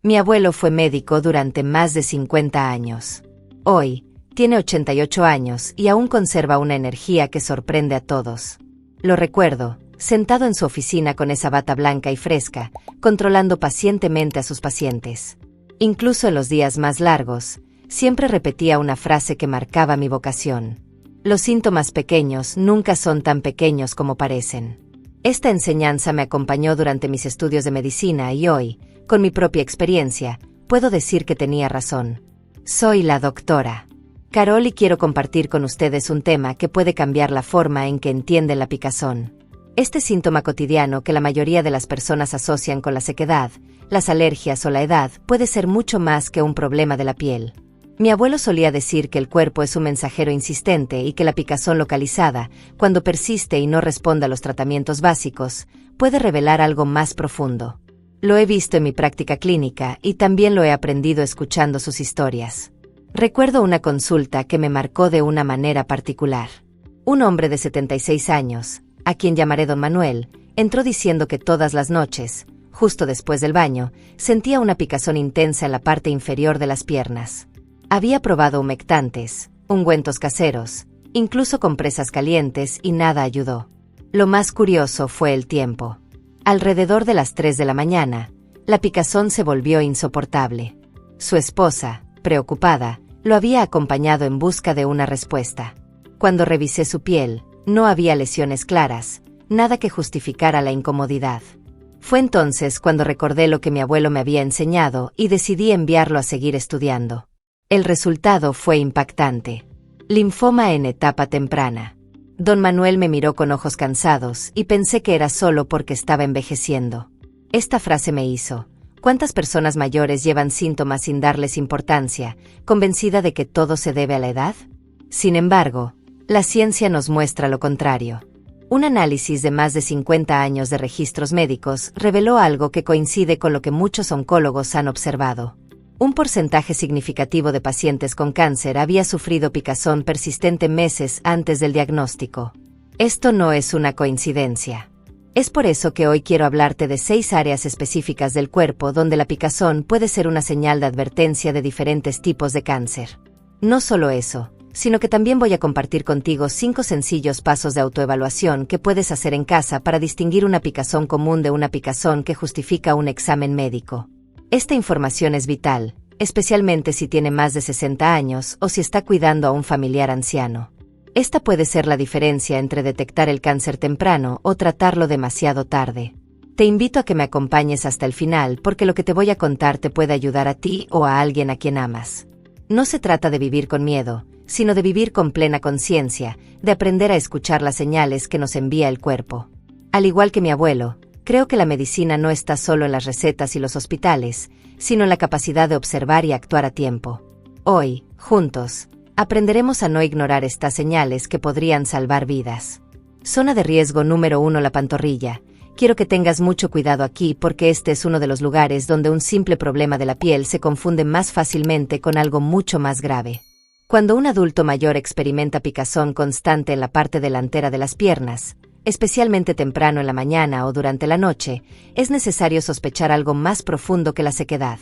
Mi abuelo fue médico durante más de 50 años. Hoy, tiene 88 años y aún conserva una energía que sorprende a todos. Lo recuerdo, sentado en su oficina con esa bata blanca y fresca, controlando pacientemente a sus pacientes. Incluso en los días más largos, siempre repetía una frase que marcaba mi vocación. Los síntomas pequeños nunca son tan pequeños como parecen. Esta enseñanza me acompañó durante mis estudios de medicina y hoy, con mi propia experiencia, puedo decir que tenía razón. Soy la doctora Carol y quiero compartir con ustedes un tema que puede cambiar la forma en que entienden la picazón. Este síntoma cotidiano que la mayoría de las personas asocian con la sequedad, las alergias o la edad puede ser mucho más que un problema de la piel. Mi abuelo solía decir que el cuerpo es un mensajero insistente y que la picazón localizada, cuando persiste y no responde a los tratamientos básicos, puede revelar algo más profundo. Lo he visto en mi práctica clínica y también lo he aprendido escuchando sus historias. Recuerdo una consulta que me marcó de una manera particular. Un hombre de 76 años, a quien llamaré Don Manuel, entró diciendo que todas las noches, justo después del baño, sentía una picazón intensa en la parte inferior de las piernas. Había probado humectantes, ungüentos caseros, incluso compresas calientes y nada ayudó. Lo más curioso fue el tiempo. Alrededor de las 3 de la mañana, la picazón se volvió insoportable. Su esposa, preocupada, lo había acompañado en busca de una respuesta. Cuando revisé su piel, no había lesiones claras, nada que justificara la incomodidad. Fue entonces cuando recordé lo que mi abuelo me había enseñado y decidí enviarlo a seguir estudiando. El resultado fue impactante. Linfoma en etapa temprana. Don Manuel me miró con ojos cansados y pensé que era solo porque estaba envejeciendo. Esta frase me hizo: ¿cuántas personas mayores llevan síntomas sin darles importancia, convencida de que todo se debe a la edad? Sin embargo, la ciencia nos muestra lo contrario. Un análisis de más de 50 años de registros médicos reveló algo que coincide con lo que muchos oncólogos han observado. Un porcentaje significativo de pacientes con cáncer había sufrido picazón persistente meses antes del diagnóstico. Esto no es una coincidencia. Es por eso que hoy quiero hablarte de 6 áreas específicas del cuerpo donde la picazón puede ser una señal de advertencia de diferentes tipos de cáncer. No solo eso, sino que también voy a compartir contigo 5 sencillos pasos de autoevaluación que puedes hacer en casa para distinguir una picazón común de una picazón que justifica un examen médico. Esta información es vital, especialmente si tiene más de 60 años o si está cuidando a un familiar anciano. Esta puede ser la diferencia entre detectar el cáncer temprano o tratarlo demasiado tarde. Te invito a que me acompañes hasta el final porque lo que te voy a contar te puede ayudar a ti o a alguien a quien amas. No se trata de vivir con miedo, sino de vivir con plena conciencia, de aprender a escuchar las señales que nos envía el cuerpo. Al igual que mi abuelo, creo que la medicina no está solo en las recetas y los hospitales, sino en la capacidad de observar y actuar a tiempo. Hoy, juntos, aprenderemos a no ignorar estas señales que podrían salvar vidas. Zona de riesgo número 1: la pantorrilla. Quiero que tengas mucho cuidado aquí porque este es uno de los lugares donde un simple problema de la piel se confunde más fácilmente con algo mucho más grave. Cuando un adulto mayor experimenta picazón constante en la parte delantera de las piernas, especialmente temprano en la mañana o durante la noche, es necesario sospechar algo más profundo que la sequedad.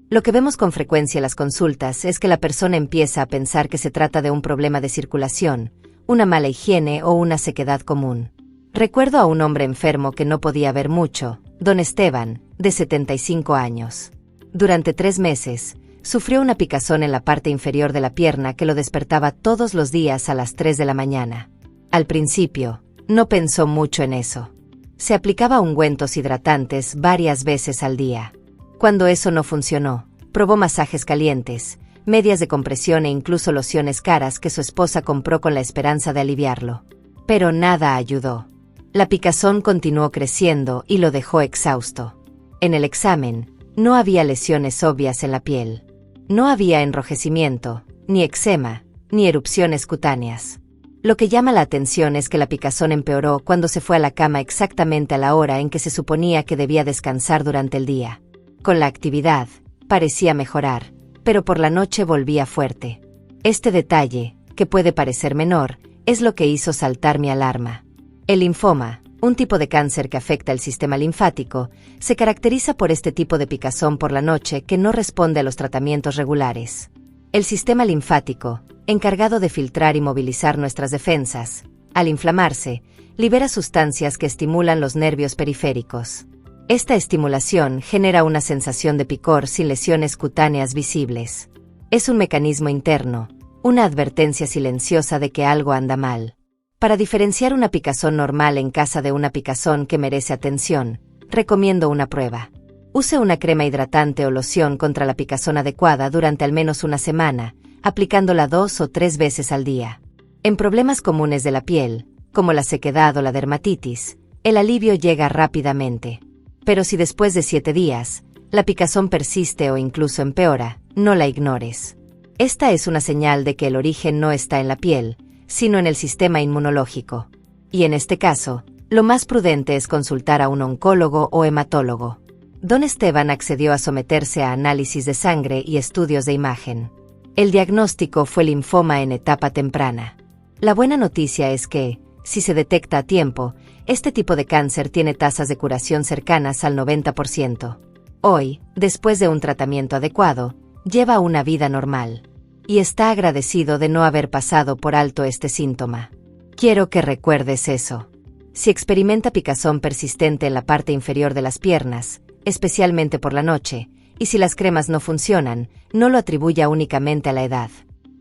Lo que vemos con frecuencia en las consultas es que la persona empieza a pensar que se trata de un problema de circulación, una mala higiene o una sequedad común. Recuerdo a un hombre enfermo que no podía ver mucho, don Esteban, de 75 años. Durante 3 meses, sufrió una picazón en la parte inferior de la pierna que lo despertaba todos los días a las 3 de la mañana. Al principio, no pensó mucho en eso. Se aplicaba ungüentos hidratantes varias veces al día. Cuando eso no funcionó, probó masajes calientes, medias de compresión e incluso lociones caras que su esposa compró con la esperanza de aliviarlo. Pero nada ayudó. La picazón continuó creciendo y lo dejó exhausto. En el examen, no había lesiones obvias en la piel. No había enrojecimiento, ni eczema, ni erupciones cutáneas. Lo que llama la atención es que la picazón empeoró cuando se fue a la cama exactamente a la hora en que se suponía que debía descansar durante el día. Con la actividad, parecía mejorar, pero por la noche volvía fuerte. Este detalle, que puede parecer menor, es lo que hizo saltar mi alarma. El linfoma, Un tipo de cáncer que afecta el sistema linfático se caracteriza por este tipo de picazón por la noche que no responde a los tratamientos regulares. El sistema linfático, encargado de filtrar y movilizar nuestras defensas, al inflamarse, libera sustancias que estimulan los nervios periféricos. Esta estimulación genera una sensación de picor sin lesiones cutáneas visibles. Es un mecanismo interno, una advertencia silenciosa de que algo anda mal. Para diferenciar una picazón normal en casa de una picazón que merece atención, recomiendo una prueba. Use una crema hidratante o loción contra la picazón adecuada durante al menos una semana, aplicándola 2 o 3 veces al día. En problemas comunes de la piel, como la sequedad o la dermatitis, el alivio llega rápidamente. Pero si después de 7 días, la picazón persiste o incluso empeora, no la ignores. Esta es una señal de que el origen no está en la piel, sino en el sistema inmunológico. Y en este caso, lo más prudente es consultar a un oncólogo o hematólogo. Don Esteban accedió a someterse a análisis de sangre y estudios de imagen. El diagnóstico fue linfoma en etapa temprana. La buena noticia es que, si se detecta a tiempo, este tipo de cáncer tiene tasas de curación cercanas al 90%. Hoy, después de un tratamiento adecuado, lleva una vida normal. Y está agradecido de no haber pasado por alto este síntoma. Quiero que recuerdes eso. Si experimenta picazón persistente en la parte inferior de las piernas, especialmente por la noche, y si las cremas no funcionan, no lo atribuya únicamente a la edad.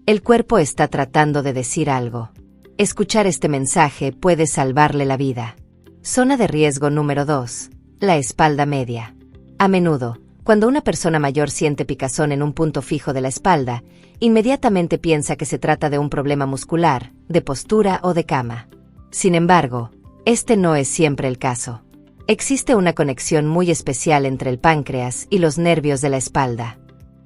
El cuerpo está tratando de decir algo. Escuchar este mensaje puede salvarle la vida. Zona de riesgo número 2. La espalda media. A menudo, cuando una persona mayor siente picazón en un punto fijo de la espalda, inmediatamente piensa que se trata de un problema muscular, de postura o de cama. Sin embargo, este no es siempre el caso. Existe una conexión muy especial entre el páncreas y los nervios de la espalda.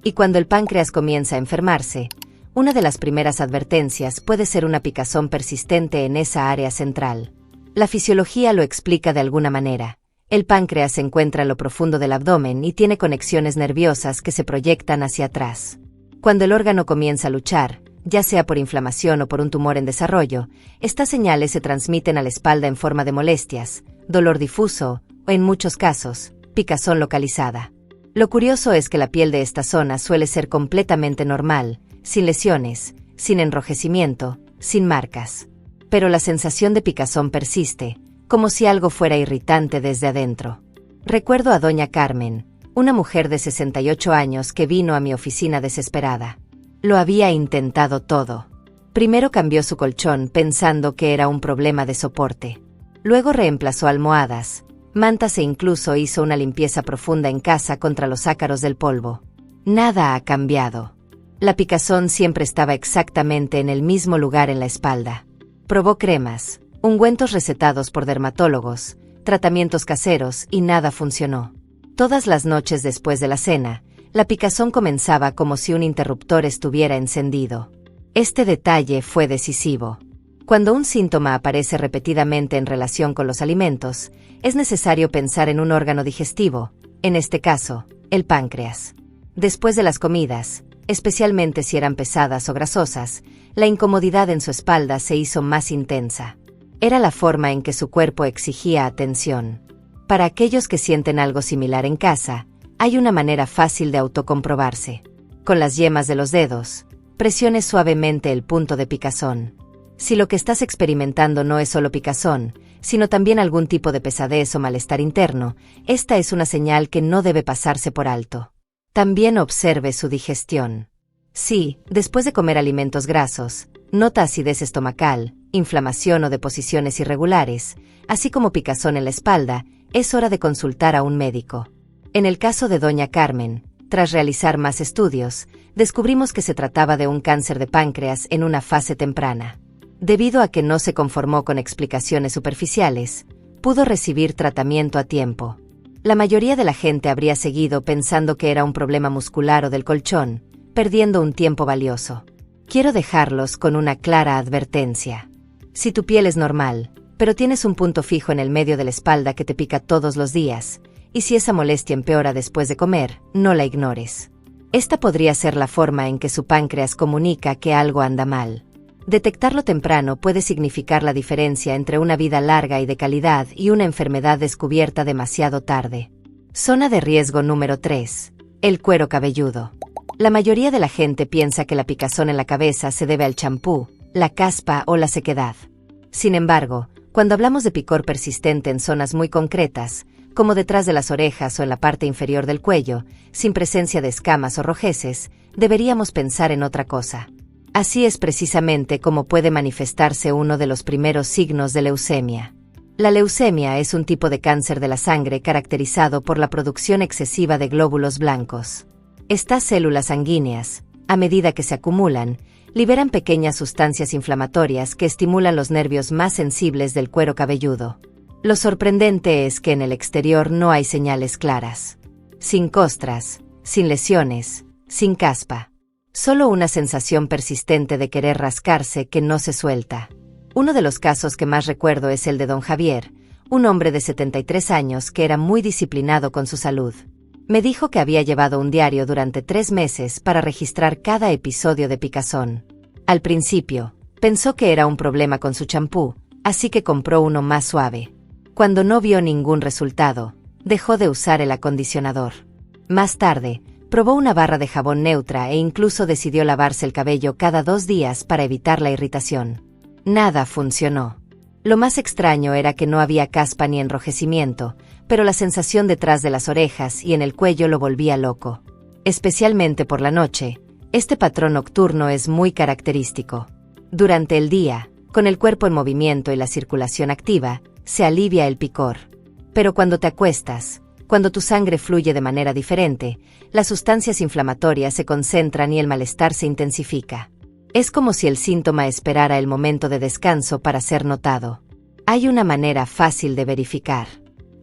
Y cuando el páncreas comienza a enfermarse, una de las primeras advertencias puede ser una picazón persistente en esa área central. La fisiología lo explica de alguna manera. El páncreas se encuentra en lo profundo del abdomen y tiene conexiones nerviosas que se proyectan hacia atrás. Cuando el órgano comienza a luchar, ya sea por inflamación o por un tumor en desarrollo, estas señales se transmiten a la espalda en forma de molestias, dolor difuso o, en muchos casos, picazón localizada. Lo curioso es que la piel de esta zona suele ser completamente normal, sin lesiones, sin enrojecimiento, sin marcas. Pero la sensación de picazón persiste, como si algo fuera irritante desde adentro. Recuerdo a doña Carmen, una mujer de 68 años que vino a mi oficina desesperada. Lo había intentado todo. Primero cambió su colchón pensando que era un problema de soporte. Luego reemplazó almohadas, mantas e incluso hizo una limpieza profunda en casa contra los ácaros del polvo. Nada ha cambiado. La picazón siempre estaba exactamente en el mismo lugar en la espalda. Probó cremas, ungüentos recetados por dermatólogos, tratamientos caseros y nada funcionó. Todas las noches después de la cena, la picazón comenzaba como si un interruptor estuviera encendido. Este detalle fue decisivo. Cuando un síntoma aparece repetidamente en relación con los alimentos, es necesario pensar en un órgano digestivo, en este caso, el páncreas. Después de las comidas, especialmente si eran pesadas o grasosas, la incomodidad en su espalda se hizo más intensa. Era la forma en que su cuerpo exigía atención. Para aquellos que sienten algo similar en casa, hay una manera fácil de autocomprobarse. Con las yemas de los dedos, presione suavemente el punto de picazón. Si lo que estás experimentando no es solo picazón, sino también algún tipo de pesadez o malestar interno, esta es una señal que no debe pasarse por alto. También observe su digestión. Si, después de comer alimentos grasos, nota acidez estomacal, inflamación o deposiciones irregulares, así como picazón en la espalda, es hora de consultar a un médico. En el caso de doña Carmen, tras realizar más estudios, descubrimos que se trataba de un cáncer de páncreas en una fase temprana. Debido a que no se conformó con explicaciones superficiales, pudo recibir tratamiento a tiempo. La mayoría de la gente habría seguido pensando que era un problema muscular o del colchón, perdiendo un tiempo valioso. Quiero dejarlos con una clara advertencia. Si tu piel es normal, pero tienes un punto fijo en el medio de la espalda que te pica todos los días, y si esa molestia empeora después de comer, no la ignores. Esta podría ser la forma en que su páncreas comunica que algo anda mal. Detectarlo temprano puede significar la diferencia entre una vida larga y de calidad y una enfermedad descubierta demasiado tarde. Zona de riesgo número 3. El cuero cabelludo. La mayoría de la gente piensa que la picazón en la cabeza se debe al champú, la caspa o la sequedad. Sin embargo, cuando hablamos de picor persistente en zonas muy concretas, como detrás de las orejas o en la parte inferior del cuello, sin presencia de escamas o rojeces, deberíamos pensar en otra cosa. Así es precisamente como puede manifestarse uno de los primeros signos de leucemia. La leucemia es un tipo de cáncer de la sangre caracterizado por la producción excesiva de glóbulos blancos. Estas células sanguíneas, a medida que se acumulan, liberan pequeñas sustancias inflamatorias que estimulan los nervios más sensibles del cuero cabelludo. Lo sorprendente es que en el exterior no hay señales claras. Sin costras, sin lesiones, sin caspa. Solo una sensación persistente de querer rascarse que no se suelta. Uno de los casos que más recuerdo es el de don Javier, un hombre de 73 años que era muy disciplinado con su salud. Me dijo que había llevado un diario durante 3 meses para registrar cada episodio de picazón. Al principio, pensó que era un problema con su champú, así que compró uno más suave. Cuando no vio ningún resultado, dejó de usar el acondicionador. Más tarde, probó una barra de jabón neutra e incluso decidió lavarse el cabello cada 2 días para evitar la irritación. Nada funcionó. Lo más extraño era que no había caspa ni enrojecimiento, pero la sensación detrás de las orejas y en el cuello lo volvía loco. Especialmente por la noche, este patrón nocturno es muy característico. Durante el día, con el cuerpo en movimiento y la circulación activa, se alivia el picor. Pero cuando te acuestas, cuando tu sangre fluye de manera diferente, las sustancias inflamatorias se concentran y el malestar se intensifica. Es como si el síntoma esperara el momento de descanso para ser notado. Hay una manera fácil de verificar.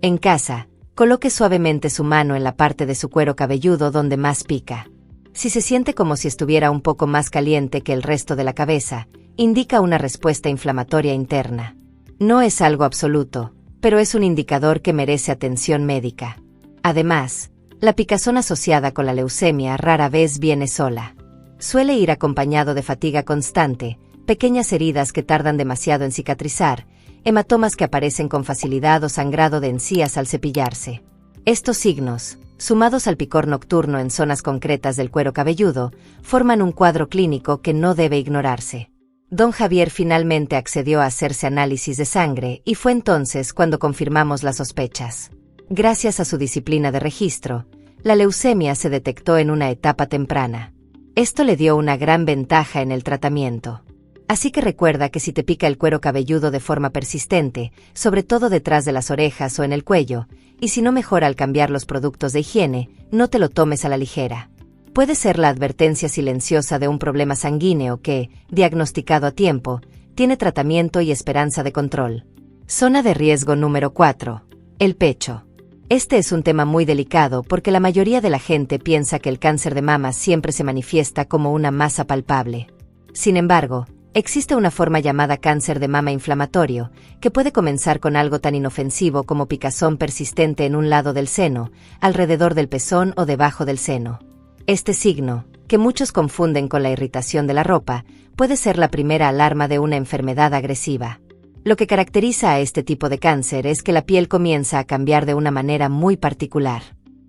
En casa, coloque suavemente su mano en la parte de su cuero cabelludo donde más pica. Si se siente como si estuviera un poco más caliente que el resto de la cabeza, indica una respuesta inflamatoria interna. No es algo absoluto, pero es un indicador que merece atención médica. Además, la picazón asociada con la leucemia rara vez viene sola. Suele ir acompañado de fatiga constante, pequeñas heridas que tardan demasiado en cicatrizar, hematomas que aparecen con facilidad o sangrado de encías al cepillarse. Estos signos, sumados al picor nocturno en zonas concretas del cuero cabelludo, forman un cuadro clínico que no debe ignorarse. Don Javier finalmente accedió a hacerse análisis de sangre y fue entonces cuando confirmamos las sospechas. Gracias a su disciplina de registro, la leucemia se detectó en una etapa temprana. Esto le dio una gran ventaja en el tratamiento. Así que recuerda que si te pica el cuero cabelludo de forma persistente, sobre todo detrás de las orejas o en el cuello, y si no mejora al cambiar los productos de higiene, no te lo tomes a la ligera. Puede ser la advertencia silenciosa de un problema sanguíneo que, diagnosticado a tiempo, tiene tratamiento y esperanza de control. Zona de riesgo número 4. El pecho. Este es un tema muy delicado porque la mayoría de la gente piensa que el cáncer de mama siempre se manifiesta como una masa palpable. Sin embargo, existe una forma llamada cáncer de mama inflamatorio, que puede comenzar con algo tan inofensivo como picazón persistente en un lado del seno, alrededor del pezón o debajo del seno. Este signo, que muchos confunden con la irritación de la ropa, puede ser la primera alarma de una enfermedad agresiva. Lo que caracteriza a este tipo de cáncer es que la piel comienza a cambiar de una manera muy particular.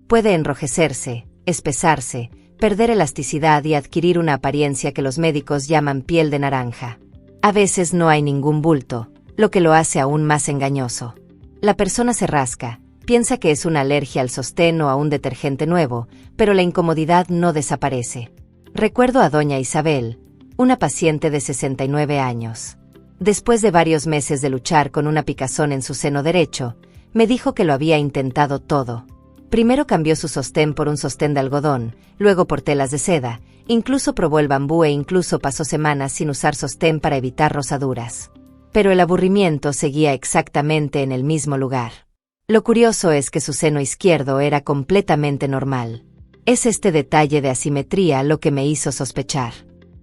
Puede enrojecerse, espesarse, perder elasticidad y adquirir una apariencia que los médicos llaman piel de naranja. A veces no hay ningún bulto, lo que lo hace aún más engañoso. La persona se rasca, piensa que es una alergia al sostén o a un detergente nuevo, pero la incomodidad no desaparece. Recuerdo a doña Isabel, una paciente de 69 años. Después de varios meses de luchar con una picazón en su seno derecho, me dijo que lo había intentado todo. Primero cambió su sostén por un sostén de algodón, luego por telas de seda, incluso probó el bambú e incluso pasó semanas sin usar sostén para evitar rosaduras. Pero el aburrimiento seguía exactamente en el mismo lugar. Lo curioso es que su seno izquierdo era completamente normal. Es este detalle de asimetría lo que me hizo sospechar.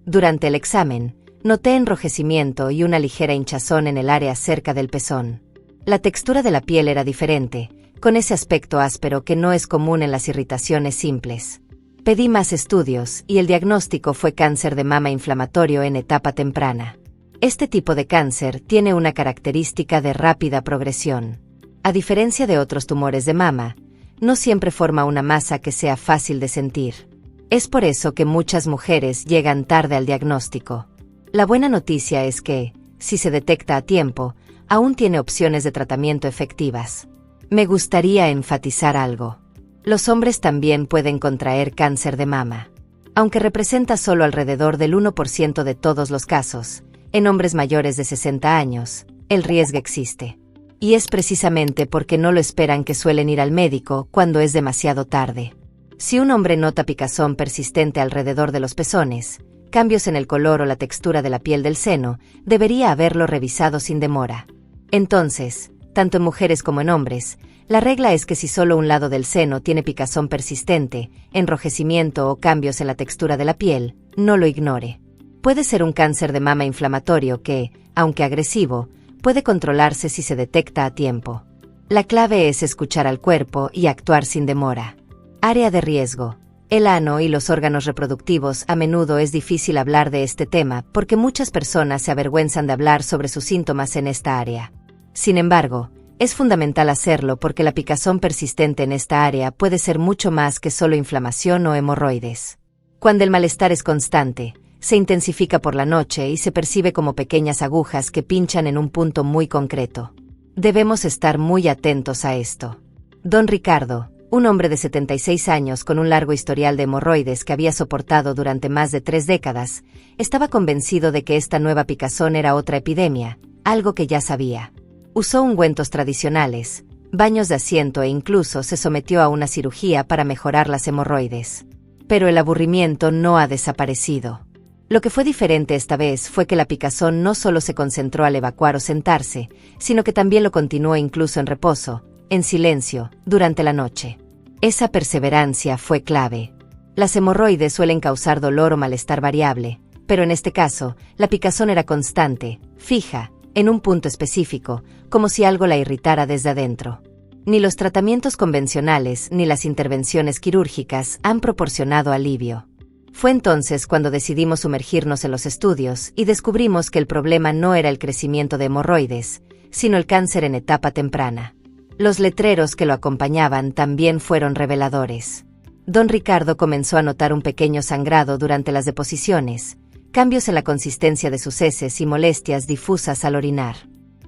Durante el examen, noté enrojecimiento y una ligera hinchazón en el área cerca del pezón. La textura de la piel era diferente, con ese aspecto áspero que no es común en las irritaciones simples. Pedí más estudios y el diagnóstico fue cáncer de mama inflamatorio en etapa temprana. Este tipo de cáncer tiene una característica de rápida progresión. A diferencia de otros tumores de mama, no siempre forma una masa que sea fácil de sentir. Es por eso que muchas mujeres llegan tarde al diagnóstico. La buena noticia es que, si se detecta a tiempo, aún tiene opciones de tratamiento efectivas. Me gustaría enfatizar algo. Los hombres también pueden contraer cáncer de mama. Aunque representa solo alrededor del 1% de todos los casos, en hombres mayores de 60 años, el riesgo existe. Y es precisamente porque no lo esperan que suelen ir al médico cuando es demasiado tarde. Si un hombre nota picazón persistente alrededor de los pezones, cambios en el color o la textura de la piel del seno, debería haberlo revisado sin demora. Entonces, tanto en mujeres como en hombres, la regla es que si solo un lado del seno tiene picazón persistente, enrojecimiento o cambios en la textura de la piel, no lo ignore. Puede ser un cáncer de mama inflamatorio que, aunque agresivo, puede controlarse si se detecta a tiempo. La clave es escuchar al cuerpo y actuar sin demora. Área de riesgo. El ano y los órganos reproductivos. A menudo es difícil hablar de este tema porque muchas personas se avergüenzan de hablar sobre sus síntomas en esta área. Sin embargo, es fundamental hacerlo porque la picazón persistente en esta área puede ser mucho más que solo inflamación o hemorroides. Cuando el malestar es constante, se intensifica por la noche y se percibe como pequeñas agujas que pinchan en un punto muy concreto. Debemos estar muy atentos a esto. Don Ricardo, un hombre de 76 años con un largo historial de hemorroides que había soportado durante más de 3 décadas, estaba convencido de que esta nueva picazón era otra epidemia, algo que ya sabía. Usó ungüentos tradicionales, baños de asiento e incluso se sometió a una cirugía para mejorar las hemorroides. Pero el aburrimiento no ha desaparecido. Lo que fue diferente esta vez fue que la picazón no solo se concentró al evacuar o sentarse, sino que también lo continuó incluso en reposo, en silencio, durante la noche. Esa perseverancia fue clave. Las hemorroides suelen causar dolor o malestar variable, pero en este caso, la picazón era constante, fija, en un punto específico, como si algo la irritara desde adentro. Ni los tratamientos convencionales ni las intervenciones quirúrgicas han proporcionado alivio. Fue entonces cuando decidimos sumergirnos en los estudios y descubrimos que el problema no era el crecimiento de hemorroides, sino el cáncer en etapa temprana. Los letreros que lo acompañaban también fueron reveladores. Don Ricardo comenzó a notar un pequeño sangrado durante las deposiciones, cambios en la consistencia de sus heces y molestias difusas al orinar.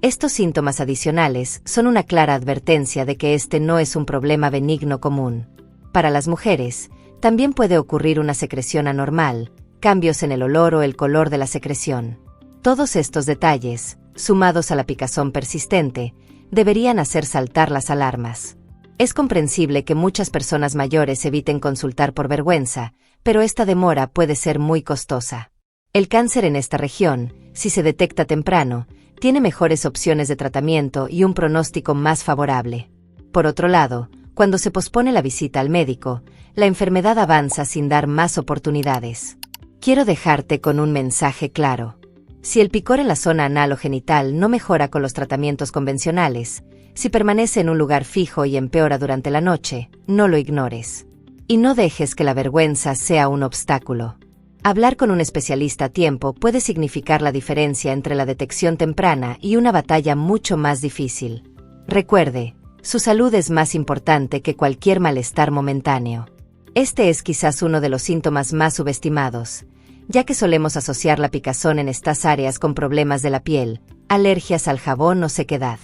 Estos síntomas adicionales son una clara advertencia de que este no es un problema benigno común. Para las mujeres, también puede ocurrir una secreción anormal, cambios en el olor o el color de la secreción. Todos estos detalles, sumados a la picazón persistente, deberían hacer saltar las alarmas. Es comprensible que muchas personas mayores eviten consultar por vergüenza, pero esta demora puede ser muy costosa. El cáncer en esta región, si se detecta temprano, tiene mejores opciones de tratamiento y un pronóstico más favorable. Por otro lado, cuando se pospone la visita al médico, la enfermedad avanza sin dar más oportunidades. Quiero dejarte con un mensaje claro. Si el picor en la zona anal o genital no mejora con los tratamientos convencionales, si permanece en un lugar fijo y empeora durante la noche, no lo ignores. Y no dejes que la vergüenza sea un obstáculo. Hablar con un especialista a tiempo puede significar la diferencia entre la detección temprana y una batalla mucho más difícil. Recuerde, su salud es más importante que cualquier malestar momentáneo. Este es quizás uno de los síntomas más subestimados, ya que solemos asociar la picazón en estas áreas con problemas de la piel, alergias al jabón o sequedad.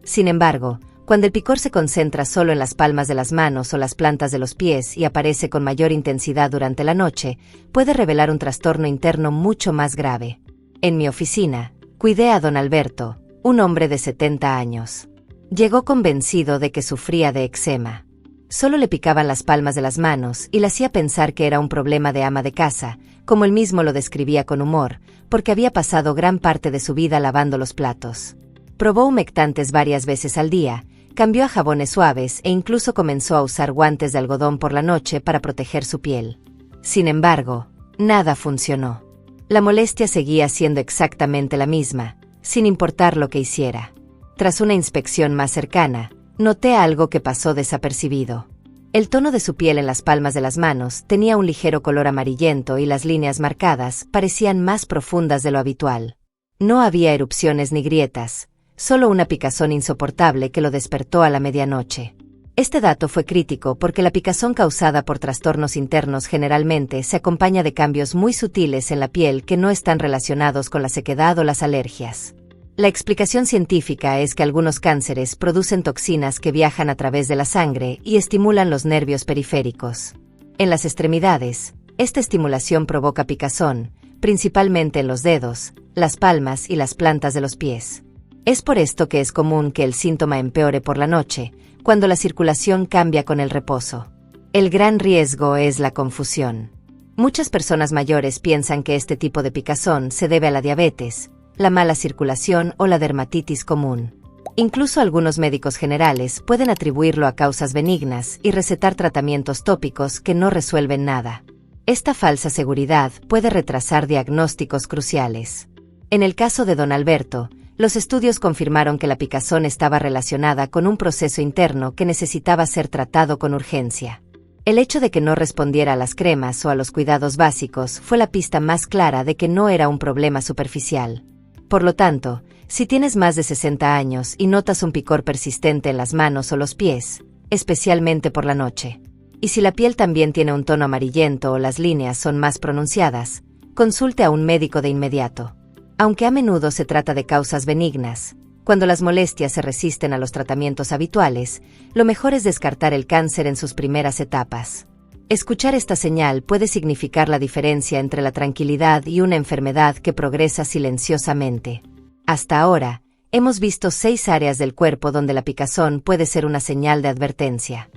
Sin embargo, cuando el picor se concentra solo en las palmas de las manos o las plantas de los pies y aparece con mayor intensidad durante la noche, puede revelar un trastorno interno mucho más grave. En mi oficina, cuidé a don Alberto, un hombre de 70 años. Llegó convencido de que sufría de eczema. Solo le picaban las palmas de las manos y le hacía pensar que era un problema de ama de casa, como él mismo lo describía con humor, porque había pasado gran parte de su vida lavando los platos. Probó humectantes varias veces al día, cambió a jabones suaves e incluso comenzó a usar guantes de algodón por la noche para proteger su piel. Sin embargo, nada funcionó. La molestia seguía siendo exactamente la misma, sin importar lo que hiciera. Tras una inspección más cercana, noté algo que pasó desapercibido. El tono de su piel en las palmas de las manos tenía un ligero color amarillento y las líneas marcadas parecían más profundas de lo habitual. No había erupciones ni grietas, solo una picazón insoportable que lo despertó a la medianoche. Este dato fue crítico porque la picazón causada por trastornos internos generalmente se acompaña de cambios muy sutiles en la piel que no están relacionados con la sequedad o las alergias. La explicación científica es que algunos cánceres producen toxinas que viajan a través de la sangre y estimulan los nervios periféricos. En las extremidades, esta estimulación provoca picazón, principalmente en los dedos, las palmas y las plantas de los pies. Es por esto que es común que el síntoma empeore por la noche, cuando la circulación cambia con el reposo. El gran riesgo es la confusión. Muchas personas mayores piensan que este tipo de picazón se debe a la diabetes, la mala circulación o la dermatitis común. Incluso algunos médicos generales pueden atribuirlo a causas benignas y recetar tratamientos tópicos que no resuelven nada. Esta falsa seguridad puede retrasar diagnósticos cruciales. En el caso de don Alberto, los estudios confirmaron que la picazón estaba relacionada con un proceso interno que necesitaba ser tratado con urgencia. El hecho de que no respondiera a las cremas o a los cuidados básicos fue la pista más clara de que no era un problema superficial. Por lo tanto, si tienes más de 60 años y notas un picor persistente en las manos o los pies, especialmente por la noche, y si la piel también tiene un tono amarillento o las líneas son más pronunciadas, consulte a un médico de inmediato. Aunque a menudo se trata de causas benignas, cuando las molestias se resisten a los tratamientos habituales, lo mejor es descartar el cáncer en sus primeras etapas. Escuchar esta señal puede significar la diferencia entre la tranquilidad y una enfermedad que progresa silenciosamente. Hasta ahora, hemos visto 6 áreas del cuerpo donde la picazón puede ser una señal de advertencia.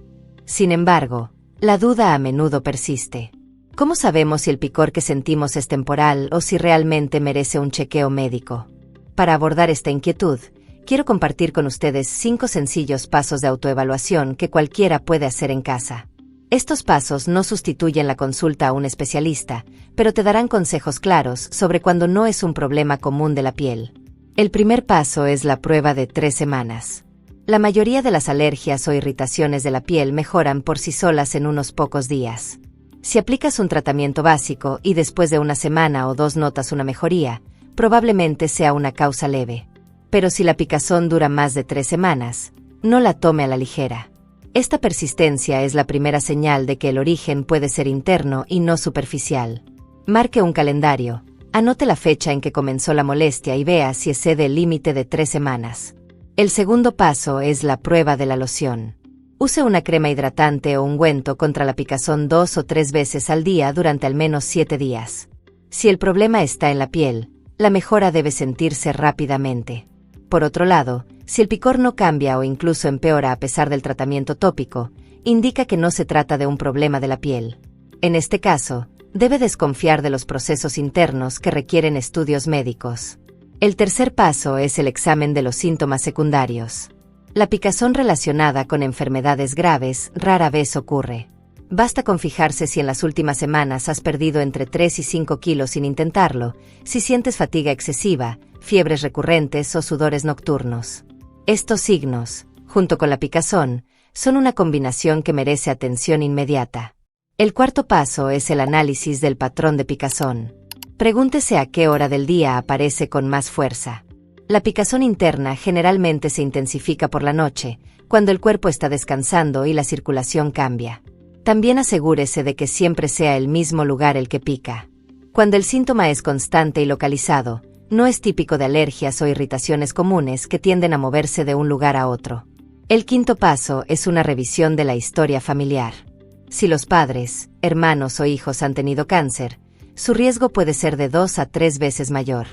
Sin embargo, la duda a menudo persiste. ¿Cómo sabemos si el picor que sentimos es temporal o si realmente merece un chequeo médico? Para abordar esta inquietud, quiero compartir con ustedes 5 sencillos pasos de autoevaluación que cualquiera puede hacer en casa. Estos pasos no sustituyen la consulta a un especialista, pero te darán consejos claros sobre cuando no es un problema común de la piel. El primer paso es la prueba de 3 semanas. La mayoría de las alergias o irritaciones de la piel mejoran por sí solas en unos pocos días. Si aplicas un tratamiento básico y después de una semana o 2 notas una mejoría, probablemente sea una causa leve. Pero si la picazón dura más de 3 semanas, no la tome a la ligera. Esta persistencia es la primera señal de que el origen puede ser interno y no superficial. Marque un calendario, anote la fecha en que comenzó la molestia y vea si excede el límite de 3 semanas. El segundo paso es la prueba de la loción. Use una crema hidratante o ungüento contra la picazón 2 o 3 veces al día durante al menos 7 días. Si el problema está en la piel, la mejora debe sentirse rápidamente. Por otro lado, si el picor no cambia o incluso empeora a pesar del tratamiento tópico, indica que no se trata de un problema de la piel. En este caso, debe desconfiar de los procesos internos que requieren estudios médicos. El tercer paso es el examen de los síntomas secundarios. La picazón relacionada con enfermedades graves rara vez ocurre. Basta con fijarse si en las últimas semanas has perdido entre 3 y 5 kilos sin intentarlo, si sientes fatiga excesiva, fiebres recurrentes o sudores nocturnos. Estos signos, junto con la picazón, son una combinación que merece atención inmediata. El cuarto paso es el análisis del patrón de picazón. Pregúntese a qué hora del día aparece con más fuerza. La picazón interna generalmente se intensifica por la noche, cuando el cuerpo está descansando y la circulación cambia. También asegúrese de que siempre sea el mismo lugar el que pica. Cuando el síntoma es constante y localizado, no es típico de alergias o irritaciones comunes que tienden a moverse de un lugar a otro. El quinto paso es una revisión de la historia familiar. Si los padres, hermanos o hijos han tenido cáncer, su riesgo puede ser de 2 a 3 veces mayor.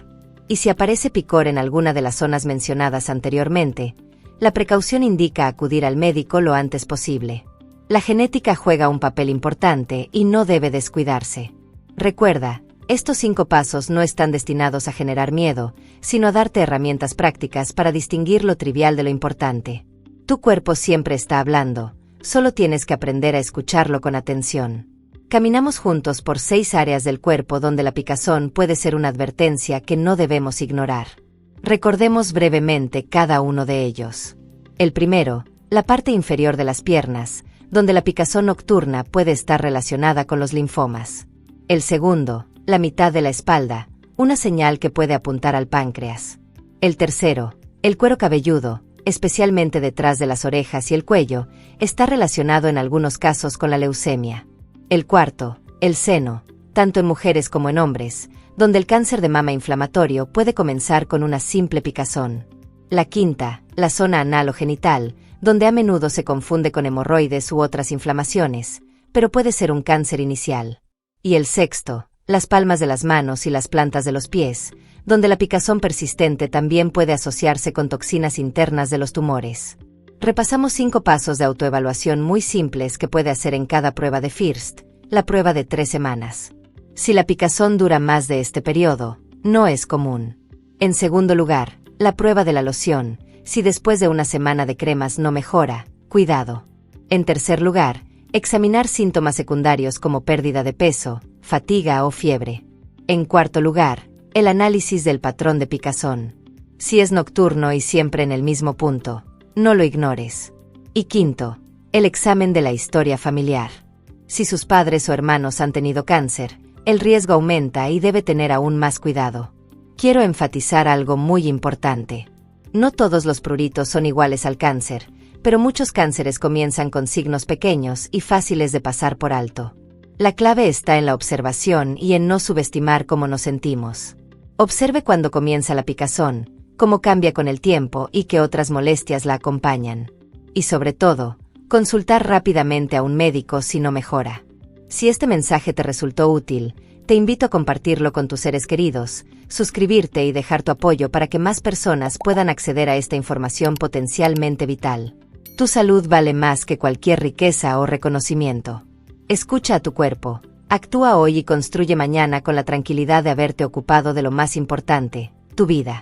Y si aparece picor en alguna de las zonas mencionadas anteriormente, la precaución indica acudir al médico lo antes posible. La genética juega un papel importante y no debe descuidarse. Recuerda, estos 5 pasos no están destinados a generar miedo, sino a darte herramientas prácticas para distinguir lo trivial de lo importante. Tu cuerpo siempre está hablando, solo tienes que aprender a escucharlo con atención. Caminamos juntos por 6 áreas del cuerpo donde la picazón puede ser una advertencia que no debemos ignorar. Recordemos brevemente cada uno de ellos. El primero, la parte inferior de las piernas, donde la picazón nocturna puede estar relacionada con los linfomas. El segundo, la mitad de la espalda, una señal que puede apuntar al páncreas. El tercero, el cuero cabelludo, especialmente detrás de las orejas y el cuello, está relacionado en algunos casos con la leucemia. El cuarto, el seno, tanto en mujeres como en hombres, donde el cáncer de mama inflamatorio puede comenzar con una simple picazón. La quinta, la zona anal o genital, donde a menudo se confunde con hemorroides u otras inflamaciones, pero puede ser un cáncer inicial. Y el sexto, las palmas de las manos y las plantas de los pies, donde la picazón persistente también puede asociarse con toxinas internas de los tumores. Repasamos 5 pasos de autoevaluación muy simples que puede hacer en cada prueba de FIRST, la prueba de 3 semanas. Si la picazón dura más de este periodo, no es común. En segundo lugar, la prueba de la loción. Si después de una semana de cremas no mejora, cuidado. En tercer lugar, examinar síntomas secundarios como pérdida de peso, fatiga o fiebre. En cuarto lugar, el análisis del patrón de picazón. Si es nocturno y siempre en el mismo punto, no lo ignores. Y quinto, el examen de la historia familiar. Si sus padres o hermanos han tenido cáncer, el riesgo aumenta y debe tener aún más cuidado. Quiero enfatizar algo muy importante. No todos los pruritos son iguales al cáncer, pero muchos cánceres comienzan con signos pequeños y fáciles de pasar por alto. La clave está en la observación y en no subestimar cómo nos sentimos. Observe cuándo comienza la picazón, cómo cambia con el tiempo y qué otras molestias la acompañan. Y sobre todo, consultar rápidamente a un médico si no mejora. Si este mensaje te resultó útil, te invito a compartirlo con tus seres queridos, suscribirte y dejar tu apoyo para que más personas puedan acceder a esta información potencialmente vital. Tu salud vale más que cualquier riqueza o reconocimiento. Escucha a tu cuerpo, actúa hoy y construye mañana con la tranquilidad de haberte ocupado de lo más importante, tu vida.